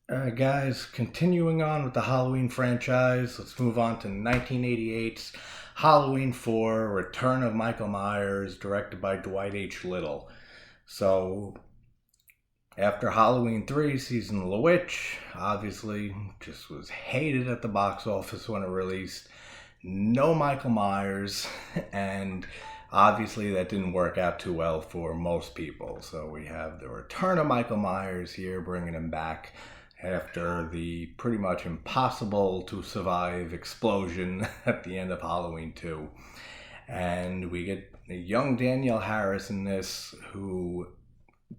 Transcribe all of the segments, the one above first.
Guys, continuing on with the Halloween franchise, let's move on to 1988's Halloween 4 Return of Michael Myers, directed by Dwight H. Little. So, after Halloween 3, Season of the Witch, obviously just was hated at the box office when it released. No Michael Myers, and obviously that didn't work out too well for most people. So, we have the return of Michael Myers here, bringing him back after the pretty much impossible to survive explosion at the end of Halloween 2. And we get a young Danielle Harris in this who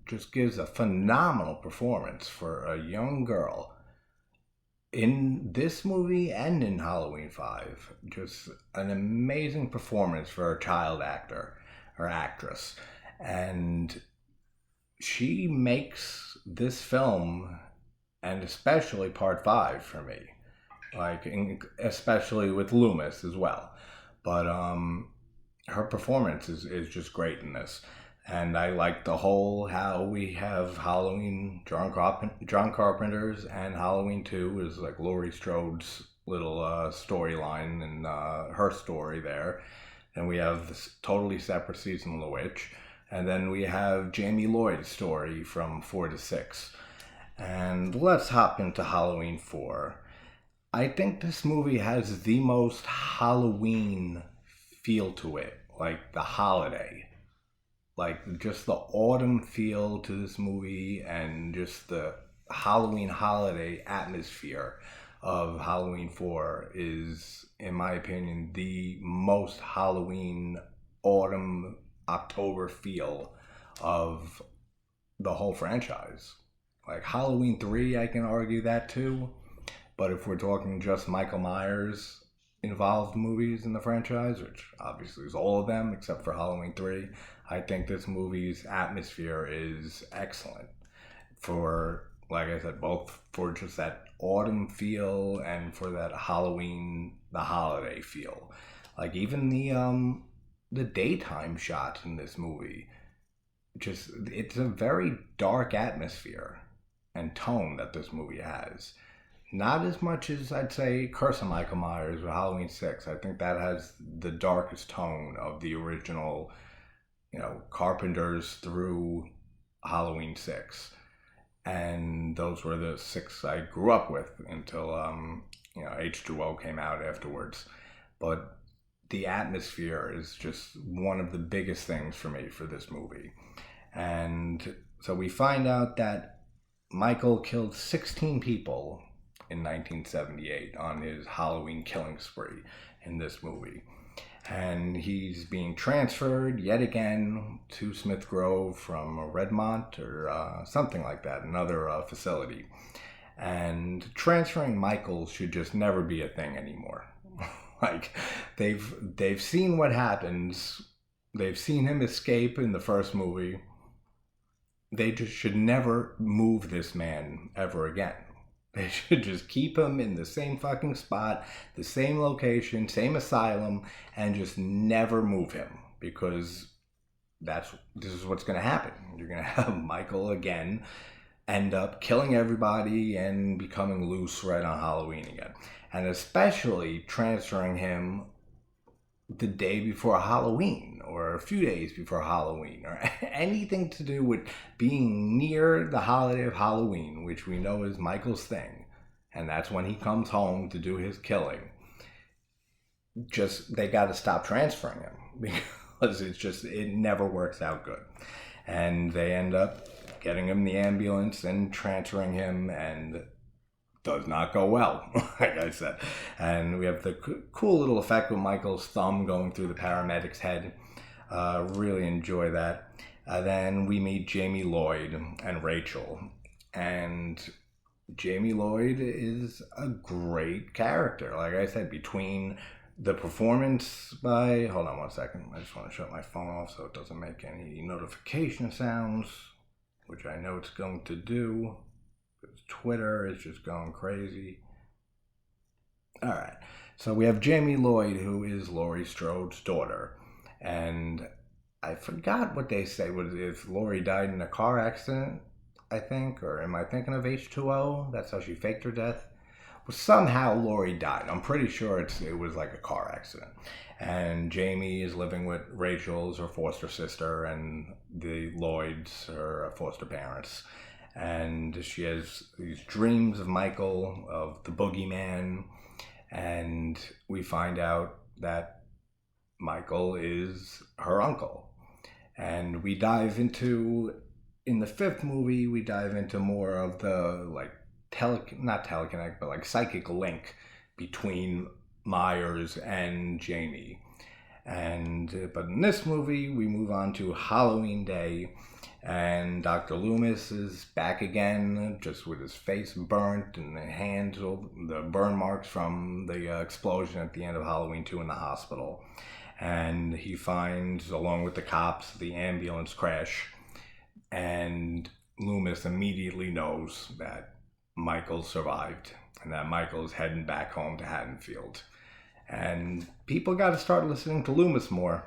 just gives a phenomenal performance for a young girl in this movie and in Halloween 5. Just an amazing performance for a child actor or actress. And she makes this film, and especially part 5 for me, especially with Loomis as well. But her performance is just great in this. And I like the whole how we have Halloween, John Carpenter's, and Halloween 2 is like Laurie Strode's little storyline and her story there. And we have this totally separate Season of the Witch. And then we have Jamie Lloyd's story from 4 to 6. And let's hop into Halloween 4. I think this movie has the most Halloween feel to it, like the holiday. Like just the autumn feel to this movie and just the Halloween holiday atmosphere of Halloween 4 is, in my opinion, the most Halloween autumn October feel of the whole franchise. Like Halloween 3, I can argue that too. But if we're talking just Michael Myers involved movies in the franchise, which obviously is all of them except for Halloween 3, I think this movie's atmosphere is excellent. For, like I said, both for just that autumn feel and for that Halloween, the holiday feel. Like even the daytime shots in this movie, just it's a very dark atmosphere and tone that this movie has. Not as much as I'd say Curse of Michael Myers or Halloween 6. I think that has the darkest tone of the original, Carpenters through Halloween 6. And those were the 6 I grew up with until, H2O came out afterwards. But the atmosphere is just one of the biggest things for me for this movie. And so we find out that Michael killed 16 people in 1978 on his Halloween killing spree in this movie. And he's being transferred yet again to Smith Grove from Redmont or something like that, another facility. And transferring Michael should just never be a thing anymore. Like they've seen what happens. They've seen him escape in the first movie. They just should never move this man ever again. They should just keep him in the same fucking spot, the same location, same asylum, and just never move him, because this is what's going to happen. You're going to have Michael again end up killing everybody and becoming loose right on Halloween again. And especially transferring him the day before Halloween or a few days before Halloween or anything to do with being near the holiday of Halloween, which we know is Michael's thing. And that's when he comes home to do his killing. Just, they got to stop transferring him because it never works out good. And they end up getting him in the ambulance and transferring him, and does not go well, like I said. And we have the cool little effect with Michael's thumb going through the paramedic's head. Really enjoy that. Then we meet Jamie Lloyd and Rachel. And Jamie Lloyd is a great character. Like I said, between the performance by... Hold on one second. I just want to shut my phone off so it doesn't make any notification sounds, which I know it's going to do. Twitter is just going crazy. Alright, so we have Jamie Lloyd, who is Laurie Strode's daughter. And I forgot what they say. If Laurie died in a car accident I think, or am I thinking of H2O? That's how she faked her death. But somehow Lloyd died. I'm pretty sure it was like a car accident. And Jamie is living with Rachel's her foster sister, and the Lloyds, her foster parents. And she has these dreams of Michael, of the boogeyman, and we find out that Michael is her uncle. And we dive into, in the fifth movie, we dive into more of the, like, not telekinetic, but like psychic link between Myers and Jamie. But in this movie, we move on to Halloween Day, and Dr. Loomis is back again, just with his face burnt and the hands, the burn marks from the explosion at the end of Halloween 2 in the hospital. And he finds, along with the cops, the ambulance crash, and Loomis immediately knows that Michael survived and that Michael is heading back home to Haddonfield. And people got to start listening to Loomis more,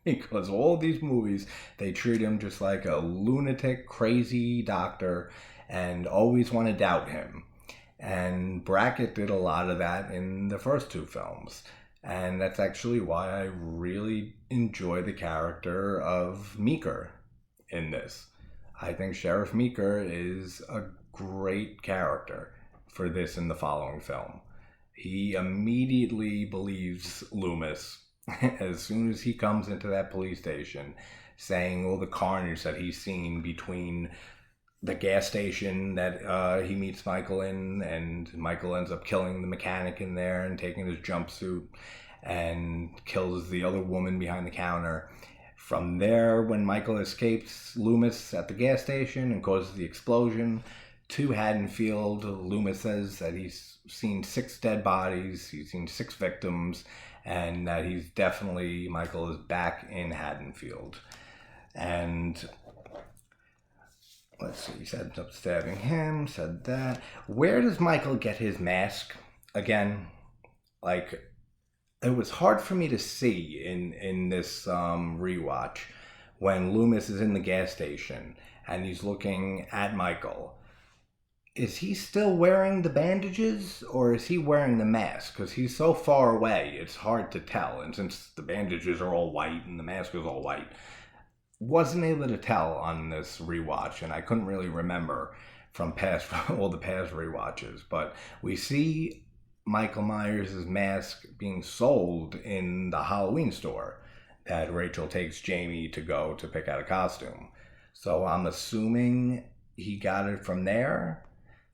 because all these movies, they treat him just like a lunatic, crazy doctor and always want to doubt him. And Brackett did a lot of that in the first two films. And that's actually why I really enjoy the character of Meeker in this. I think Sheriff Meeker is a great character for this and the following film. He immediately believes Loomis as soon as he comes into that police station, saying all the carnage that he's seen between the gas station that he meets Michael in, and Michael ends up killing the mechanic in there and taking his jumpsuit and kills the other woman behind the counter. From there, when Michael escapes Loomis at the gas station and causes the explosion, to Haddonfield, Loomis says that he's seen 6 dead bodies, he's seen 6 victims, and that Michael is back in Haddonfield. And let's see, he said up stabbing him, said that. Where does Michael get his mask? Again, like, it was hard for me to see in this rewatch when Loomis is in the gas station and he's looking at Michael. Is he still wearing the bandages, or is he wearing the mask? Because he's so far away, it's hard to tell. And since the bandages are all white and the mask is all white, wasn't able to tell on this rewatch, and I couldn't really remember from all the past rewatches. But we see Michael Myers' mask being sold in the Halloween store that Rachel takes Jamie to go to pick out a costume. So I'm assuming he got it from there,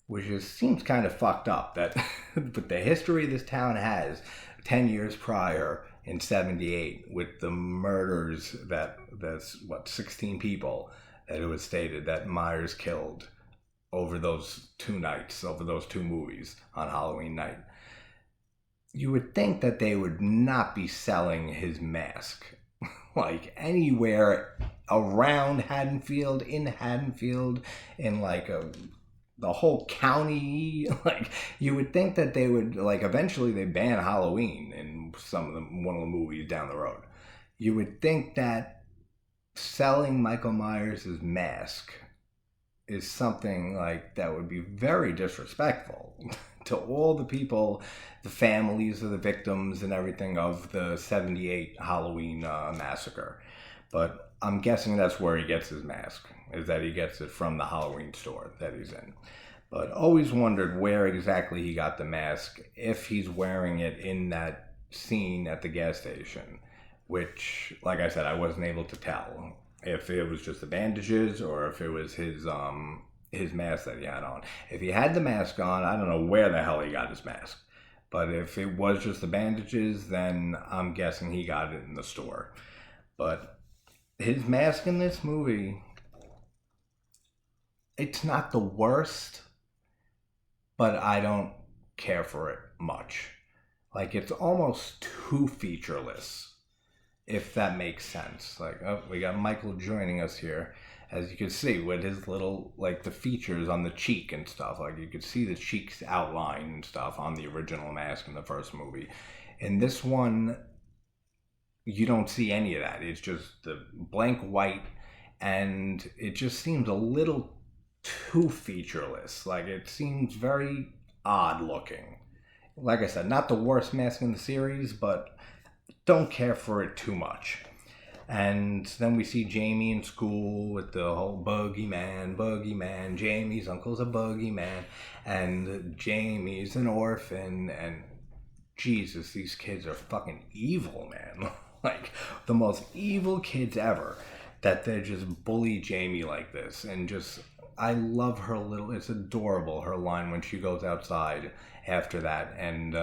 which seems kind of fucked up that with the history this town has 10 years prior in 78 with the murders that's 16 people that it was stated that Myers killed over those 2 nights, over those 2 movies on Halloween night. You would think that they would not be selling his mask like anywhere around Haddonfield, in like the whole county. Like, you would think that they would, like, eventually they ban Halloween in one of the movies down the road. You would think that selling Michael Myers' mask is something like that would be very disrespectful to all the people, the families of the victims and everything of the 78 Halloween massacre. But I'm guessing that's where he gets his mask, is that he gets it from the Halloween store that he's in. But always wondered where exactly he got the mask, if he's wearing it in that scene at the gas station, which, like I said, I wasn't able to tell if it was just the bandages or if it was his mask that he had on. If he had the mask on, I don't know where the hell he got his mask. But if it was just the bandages, then I'm guessing he got it in the store. But his mask in this movie, it's not the worst, but I don't care for it much. Like, it's almost too featureless, if that makes sense. Like, oh, we got Michael joining us here, as you can see, with his little, like, the features on the cheek and stuff. Like, you could see the cheeks outline and stuff on the original mask in the first movie. In this one, you don't see any of that. It's just the blank white, and it just seems a little too featureless. Like, it seems very odd looking. Like I said, not the worst mask in the series, but don't care for it too much. And then we see Jamie in school with the whole boogeyman. Jamie's uncle's a boogeyman, and Jamie's an orphan, and Jesus, these kids are fucking evil, man. Like, the most evil kids ever, that they just bully Jamie like this. And just, I love her little, it's adorable, her line when she goes outside after that, and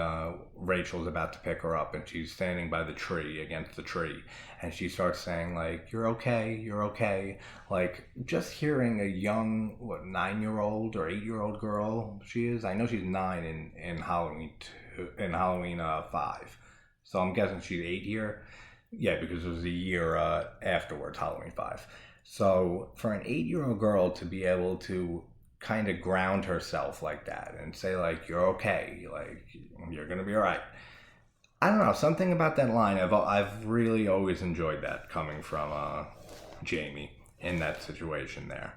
Rachel's about to pick her up, and she's standing by the tree, against the tree, and she starts saying, like, you're okay. Like, just hearing a young, 9-year-old or 8-year-old girl, she is, I know she's 9 in Halloween 5, so I'm guessing she's 8 here. Yeah, because it was a year afterwards, Halloween 5. So for an 8-year-old girl to be able to kind of ground herself like that and say, like, you're okay, like, you're gonna be all right. I don't know, something about that line, I've really always enjoyed that coming from Jamie in that situation there.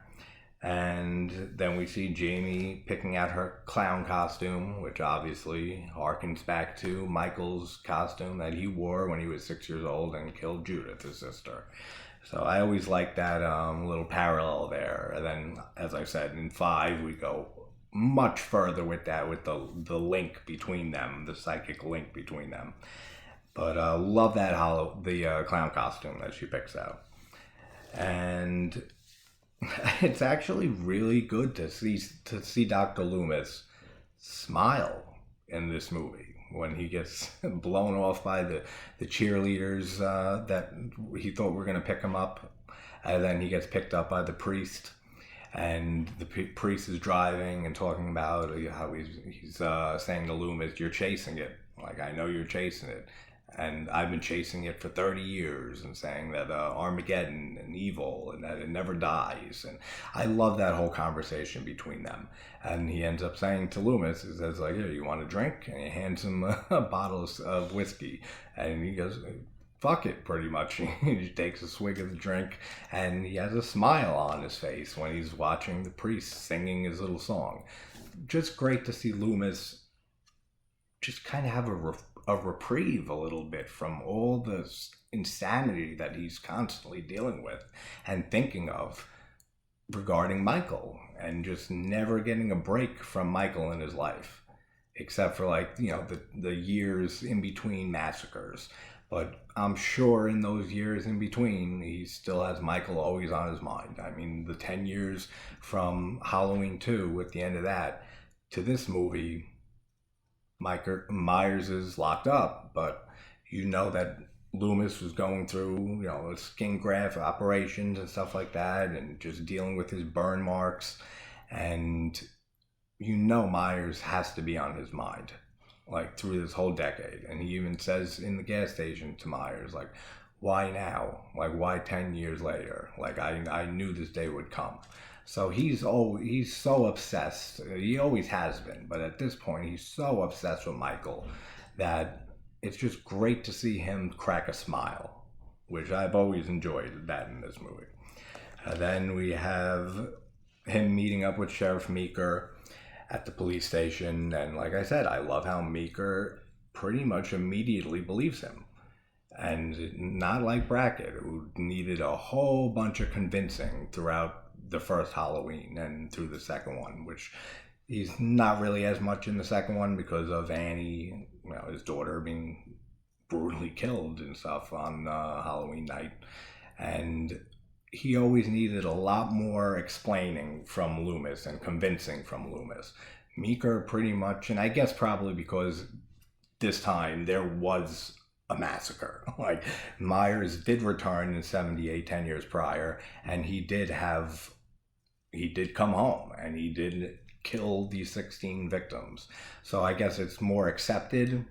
And then we see Jamie picking out her clown costume, which obviously harkens back to Michael's costume that he wore when he was 6 years old and killed Judith, his sister. So I always like that little parallel there. And then, as I said, in 5, we go much further with that, with the link between them, the psychic link between them. But love that the clown costume that she picks out. And it's actually really good to see Dr. Loomis smile in this movie when he gets blown off by the cheerleaders that he thought were going to pick him up, and then he gets picked up by the priest, and the priest is driving and talking about how he's saying to Loomis, you're chasing it, like, I know you're chasing it, and I've been chasing it for 30 years, and saying that Armageddon and evil and that it never dies. And I love that whole conversation between them. And he ends up saying to Loomis, he says, like, here, you want a drink? And he hands him a bottle of whiskey. And he goes, fuck it, pretty much. He takes a swig of the drink, and he has a smile on his face when he's watching the priest singing his little song. Just great to see Loomis just kind of have a reprieve a little bit from all the insanity that he's constantly dealing with and thinking of regarding Michael, and just never getting a break from Michael in his life, except for, like, you know, the years in between massacres. But I'm sure in those years in between, he still has Michael always on his mind. I mean, the 10 years from Halloween 2, at the end of that, to this movie, Myers is locked up, but you know that Loomis was going through, you know, skin graft operations and stuff like that, and just dealing with his burn marks, and you know Myers has to be on his mind, like, through this whole decade. And he even says in the gas station to Myers, like, why now? Like, why 10 years later? Like, I knew this day would come. So he's so obsessed. He always has been, but at this point, he's so obsessed with Michael that it's just great to see him crack a smile, which I've always enjoyed that in this movie. Then we have him meeting up with Sheriff Meeker at the police station, and like I said, I love how Meeker pretty much immediately believes him. And not like Brackett, who needed a whole bunch of convincing throughout the first Halloween and through the second one, which he's not really as much in the second one because of Annie, you know, his daughter, being brutally killed and stuff on Halloween night. And he always needed a lot more explaining from Loomis and convincing from Loomis. Meeker pretty much, and I guess probably because this time there was a massacre. Like, Myers did return in 78, 10 years prior, and he did come home, and he did kill these 16 victims. So I guess it's more accepted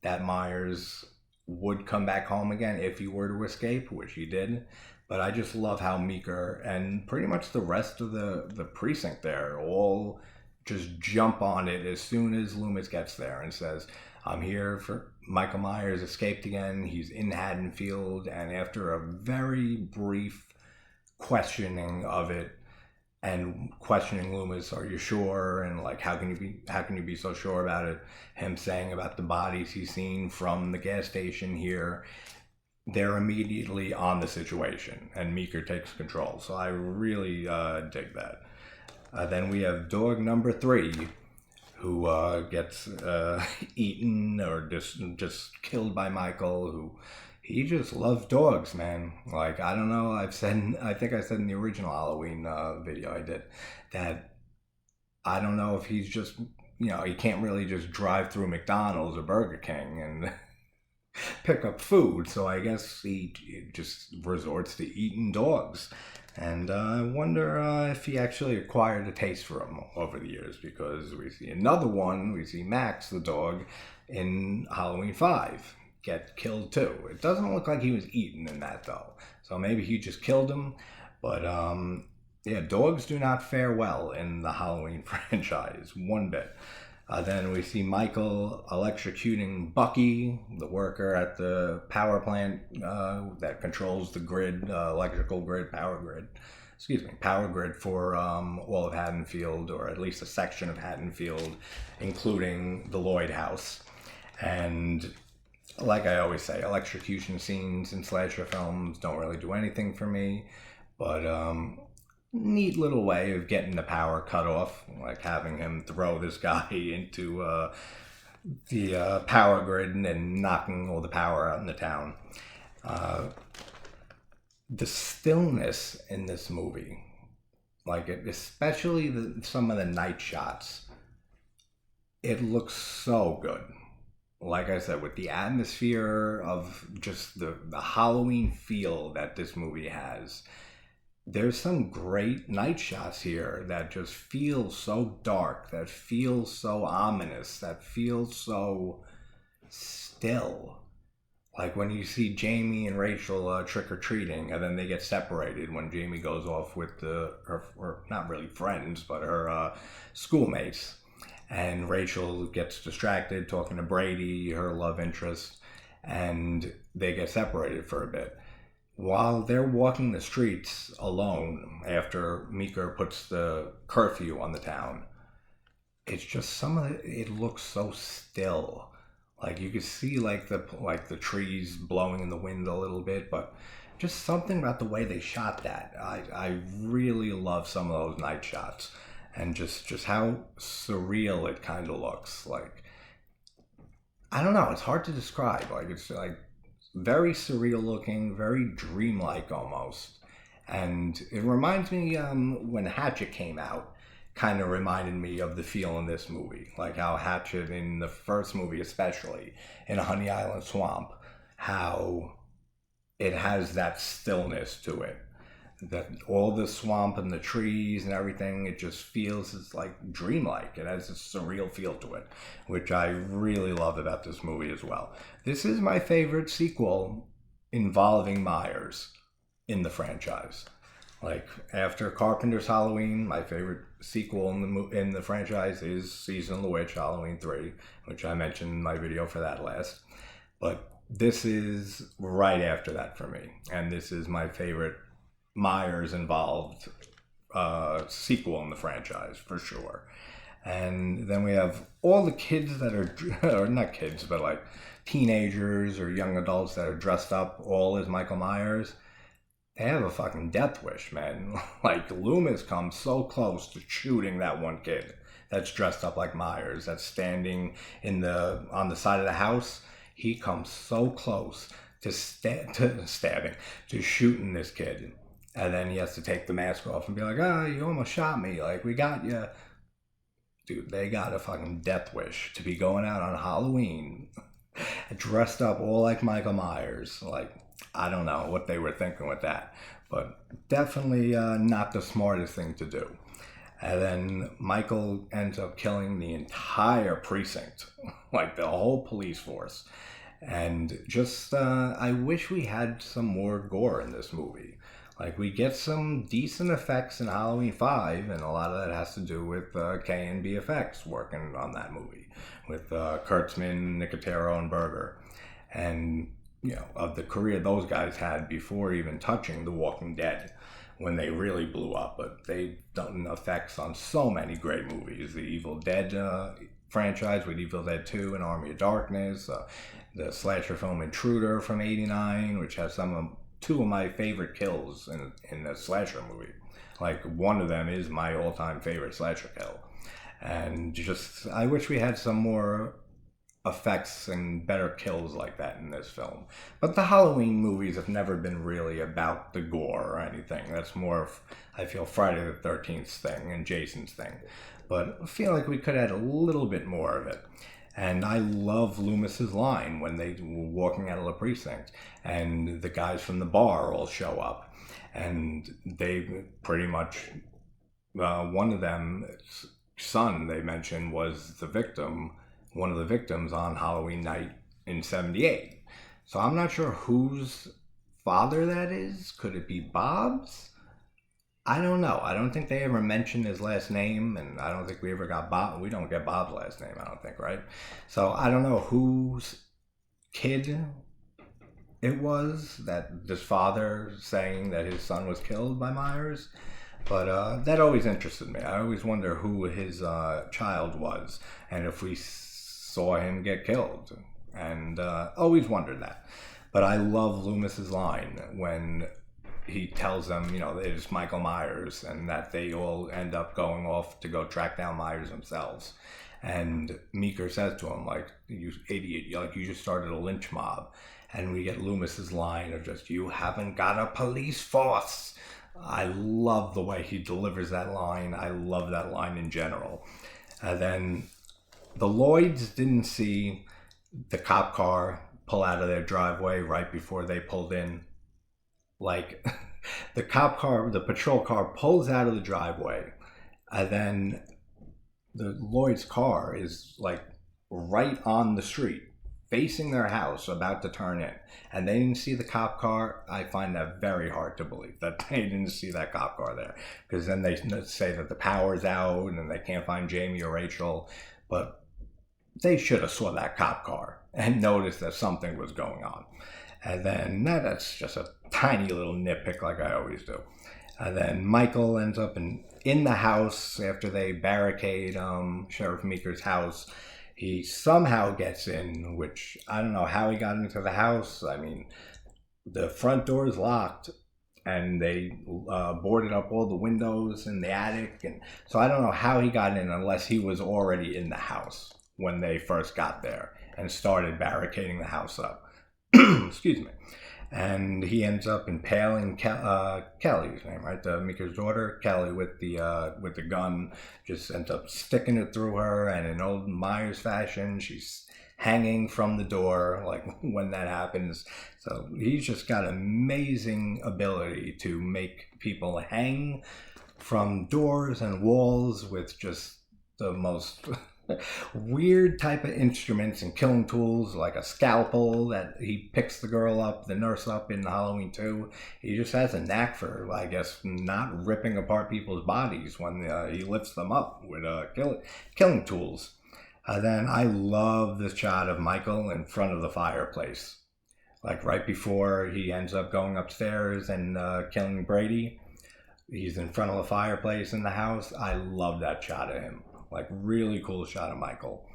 that Myers would come back home again if he were to escape, which he did. But I just love how Meeker and pretty much the rest of the precinct there all just jump on it as soon as Loomis gets there and says, I'm here for Michael Myers escaped again. He's in Haddonfield. And after a very brief questioning of it, and questioning Loomis, "Are you sure?" And like, how can you be so sure about it? Him saying about the bodies he's seen from the gas station here. They're immediately on the situation, and Meeker takes control. So I really dig that. Then we have dog number 3, who gets eaten or just killed by Michael, who he just loves dogs, man. Like, I don't know, I think I said in the original Halloween video I did, that I don't know if he's just, he can't really just drive through McDonald's or Burger King and pick up food, so I guess he just resorts to eating dogs. And I wonder if he actually acquired a taste for them over the years, because we see another one, we see Max, the dog, in Halloween 5 get killed too. It doesn't look like he was eaten in that though, so maybe he just killed him. But yeah, dogs do not fare well in the Halloween franchise, one bit. Then we see Michael electrocuting Bucky, the worker at the power plant that controls the grid, electrical grid, power grid for all of Haddonfield, or at least a section of Haddonfield, including the Lloyd house. And like I always say, electrocution scenes in slasher films don't really do anything for me, but neat little way of getting the power cut off, like having him throw this guy into the power grid and knocking all the power out in the town. The stillness in this movie, like especially some of the night shots, it looks so good. Like I said, with the atmosphere of just the Halloween feel that this movie has, there's some great night shots here that just feel so dark, that feel so ominous, that feel so still. Like when you see Jamie and Rachel trick-or-treating, and then they get separated when Jamie goes off with her not really friends, but her schoolmates. And Rachel gets distracted talking to Brady, her love interest, and they get separated for a bit. While they're walking the streets alone after Meeker puts the curfew on the town, it's just it looks so still. Like you could see like the trees blowing in the wind a little bit, but just something about the way they shot that. I really love some of those night shots, and just how surreal it kind of looks. Like, I don't know, it's hard to describe. Like, it's like very surreal looking, very dreamlike almost. And it reminds me, when Hatchet came out, kind of reminded me of the feel in this movie. Like how Hatchet in the first movie, especially in Honey Island Swamp, how it has that stillness to it. That all the swamp and the trees and everything, it just feels, it's like dreamlike. It has a surreal feel to it, which I really love about this movie as well. This is my favorite sequel involving Myers in the franchise. Like, after Carpenter's Halloween, my favorite sequel in the franchise is Season of the Witch, Halloween 3, which I mentioned in my video for that last. But this is right after that for me, and this is my favorite Myers involved sequel in the franchise for sure. And then we have all the kids that are, or not kids, but like teenagers or young adults that are dressed up all as Michael Myers. They have a fucking death wish, man. Like, Loomis comes so close to shooting that one kid that's dressed up like Myers, that's standing on the side of the house. He comes so close to stabbing, to shooting this kid. And then he has to take the mask off and be like, you almost shot me. Like, we got you. Dude, they got a fucking death wish to be going out on Halloween dressed up all like Michael Myers. Like, I don't know what they were thinking with that. But definitely not the smartest thing to do. And then Michael ends up killing the entire precinct. Like, the whole police force. And just, I wish we had some more gore in this movie. Like, we get some decent effects in Halloween 5, and a lot of that has to do with K&B Effects working on that movie, with Kurtzman, Nicotero, and Berger. And, of the career those guys had before even touching The Walking Dead. when they really blew up, but they've done effects on so many great movies. The Evil Dead franchise with Evil Dead 2 and Army of Darkness, the slasher film Intruder from '89, which has two of my favorite kills in the slasher movie. Like, one of them is my all-time favorite slasher kill. And just, I wish we had some more effects and better kills like that in this film. But the Halloween movies have never been really about the gore or anything. That's more of, I feel, Friday the 13th thing and Jason's thing. But I feel like we could add a little bit more of it. And I love Loomis's line when they were walking out of the precinct and the guys from the bar all show up. And they pretty much, one of them, son, they mentioned, was the victim, one of the victims on Halloween night in '78. So I'm not sure whose father that is. Could it be Bob's? I don't know. I don't think they ever mentioned his last name, and I don't think we ever got Bob. We don't get Bob's last name, I don't think, right? So I don't know whose kid it was that this father saying that his son was killed by Myers. But that always interested me. I always wonder who his child was and if we saw him get killed. And always wondered that. But I love Loomis's line when he tells them, you know, it's Michael Myers and that they all end up going off to go track down Myers themselves. And Meeker says to him, like, you idiot, like you just started a lynch mob. And we get Loomis's line of just, you haven't got a police force. I love the way he delivers that line. I love that line in general. And then the Lloyds didn't see the cop car pull out of their driveway right before they pulled in. Like, the cop car, the patrol car pulls out of the driveway, and then the Lloyd's car is like right on the street, facing their house, about to turn in. And they didn't see the cop car. I find that very hard to believe that they didn't see that cop car there. Because then they say that the power's out and they can't find Jamie or Rachel. But they should have saw that cop car and noticed that something was going on. And then that's just a tiny little nitpick like I always do. And then Michael ends up in the house after they barricade Sheriff Meeker's house. He somehow gets in, which I don't know how he got into the house. I mean, the front door is locked and they boarded up all the windows in the attic. And so I don't know how he got in unless he was already in the house when they first got there and started barricading the house up. Excuse me. And he ends up impaling Kelly's name, right? The Meeker's daughter, Kelly, with the gun, just ends up sticking it through her. And in old Myers fashion, she's hanging from the door, like when that happens. So he's just got amazing ability to make people hang from doors and walls with just the most weird type of instruments and killing tools, like a scalpel that he picks the girl up, the nurse up in Halloween 2. He just has a knack for, I guess, not ripping apart people's bodies when he lifts them up with killing tools. Then I love this shot of Michael in front of the fireplace, like right before he ends up going upstairs and killing Brady. He's in front of the fireplace in the house. I love that shot of him. Like, really cool shot of Michael.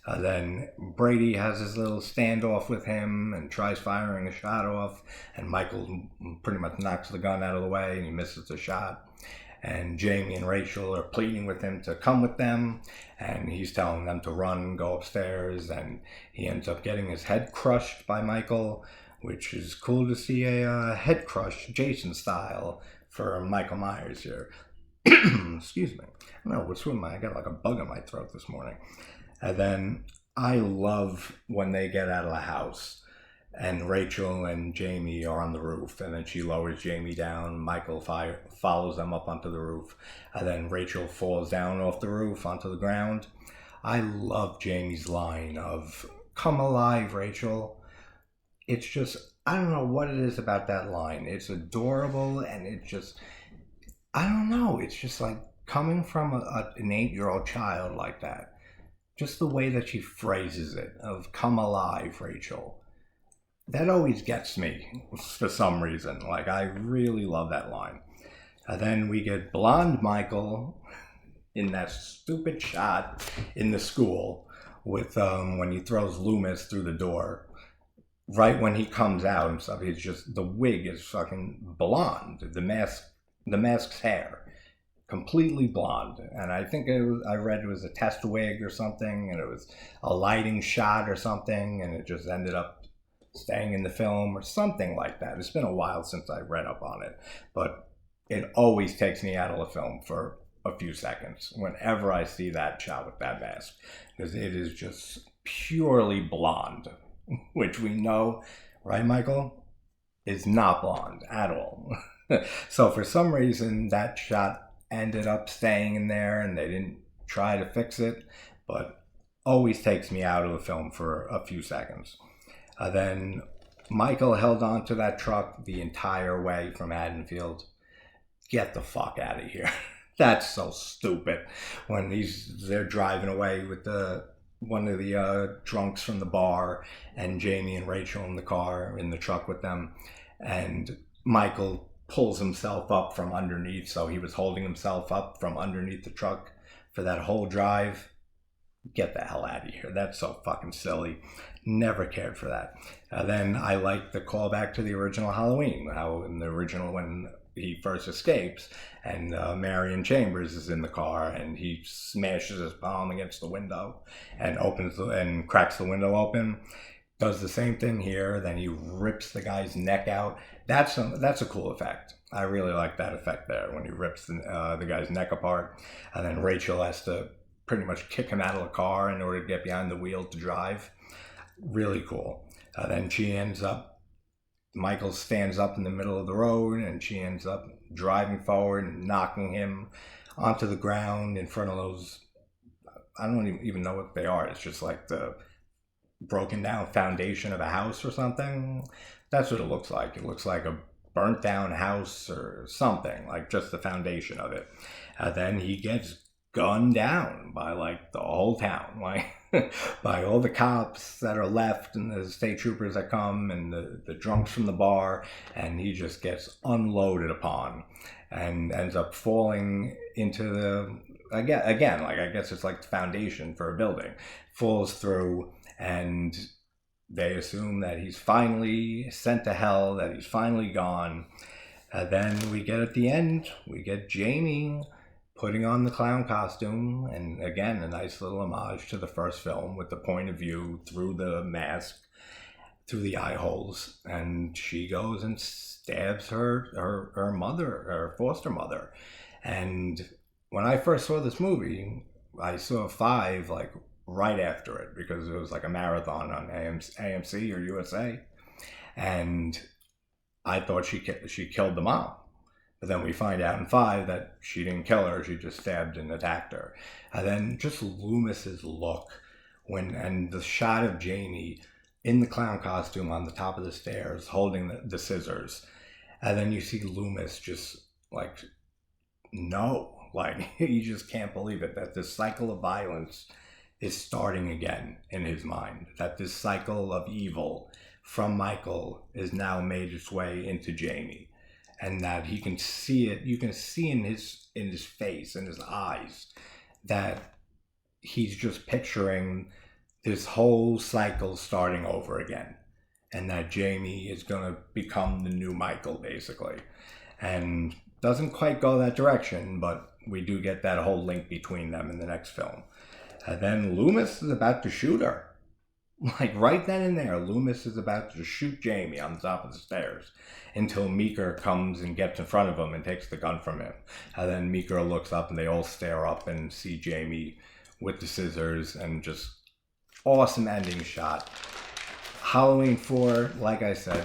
Then Brady has his little standoff with him and tries firing a shot off, and Michael pretty much knocks the gun out of the way and he misses the shot. And Jamie and Rachel are pleading with him to come with them, and he's telling them to run, go upstairs, and he ends up getting his head crushed by Michael, which is cool to see a head crush, Jason style, for Michael Myers here. Excuse me. I don't know what's with I got like a bug in my throat this morning. And then I love when they get out of the house and Rachel and Jamie are on the roof, and then she lowers Jamie down. Michael follows them up onto the roof, and then Rachel falls down off the roof onto the ground. I love Jamie's line of, "Come alive, Rachel." It's just, I don't know what it is about that line. It's adorable, and it just, I don't know. It's just like coming from an 8-year-old child like that. Just the way that she phrases it of, "Come alive, Rachel." That always gets me for some reason. Like, I really love that line. And then we get blonde Michael in that stupid shot in the school with when he throws Loomis through the door. Right when he comes out and stuff, he's just, the wig is fucking blonde. The mask's hair, completely blonde. And I think I read it was a test wig or something, and it was a lighting shot or something, and it just ended up staying in the film or something like that. It's been a while since I read up on it, but it always takes me out of the film for a few seconds whenever I see that shot with that mask, because it is just purely blonde, which we know, right, Michael, is not blonde at all. So for some reason, that shot ended up staying in there and they didn't try to fix it, but always takes me out of the film for a few seconds. Then Michael held on to that truck the entire way from Haddonfield. Get the fuck out of here. That's so stupid. When they're driving away with one of the drunks from the bar, and Jamie and Rachel in the car, in the truck with them, and Michael pulls himself up from underneath, so he was holding himself up from underneath the truck for that whole drive. Get the hell out of here. That's so fucking silly. Never cared for that. Then I like the callback to the original Halloween, how in the original, when he first escapes and Marion Chambers is in the car and he smashes his palm against the window and and cracks the window open. Does the same thing here. Then he rips the guy's neck out. That's a cool effect. I really like that effect there when he rips the guy's neck apart, and then Rachel has to pretty much kick him out of the car in order to get behind the wheel to drive. Really cool. Then Michael stands up in the middle of the road, and she ends up driving forward and knocking him onto the ground in front of those, I don't even know what they are. It's just like the broken down foundation of a house or something. That's what it looks like. It looks like a burnt down house or something, like just the foundation of it. Then he gets gunned down by like the whole town, like by all the cops that are left and the state troopers that come and the drunks from the bar, and he just gets unloaded upon and ends up falling into the, again, like I guess it's like the foundation for a building, falls through, and they assume that he's finally sent to hell, that he's finally gone. Then we get at the end, we get Jamie putting on the clown costume, and again, a nice little homage to the first film with the point of view through the mask, through the eye holes, and she goes and stabs her mother, her foster mother. And when I first saw this movie, I saw 5 like right after it, because it was like a marathon on AMC or USA, and I thought she killed the mom. But then we find out in 5 that she didn't kill her, she just stabbed and attacked her. And then just Loomis's look, and the shot of Jamie in the clown costume on the top of the stairs holding the scissors. And then you see Loomis just like, no, like you just can't believe it, that this cycle of violence is starting again in his mind, that this cycle of evil from Michael is now made its way into Jamie. And that he can see it, you can see in his face, in his eyes, that he's just picturing this whole cycle starting over again. And that Jamie is going to become the new Michael, basically. And doesn't quite go that direction, but we do get that whole link between them in the next film. And then Loomis is about to shoot her. Like right then and there, Loomis is about to shoot Jamie on the top of the stairs until Meeker comes and gets in front of him and takes the gun from him. And then Meeker looks up and they all stare up and see Jamie with the scissors, and just awesome ending shot. Halloween 4, like I said,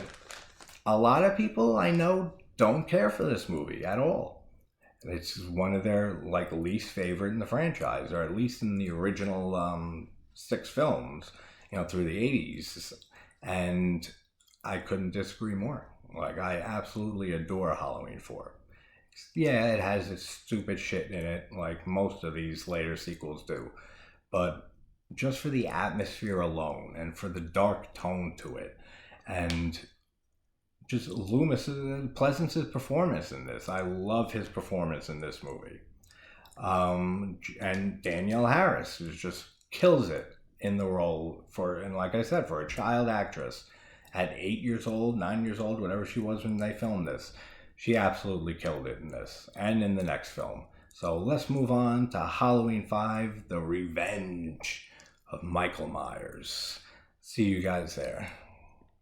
a lot of people I know don't care for this movie at all. It's one of their like least favorite in the franchise, or at least in the original 6 films, through the 80s. And I couldn't disagree more. Like, I absolutely adore Halloween 4. Yeah, it has its stupid shit in it, like most of these later sequels do. But just for the atmosphere alone, and for the dark tone to it, and just Pleasance's performance in this. I love his performance in this movie. And Danielle Harris just kills it in the role and like I said, for a child actress at 8 years old, 9 years old, whatever she was when they filmed this, she absolutely killed it in this and in the next film. So let's move on to Halloween 5, The Revenge of Michael Myers. See you guys there.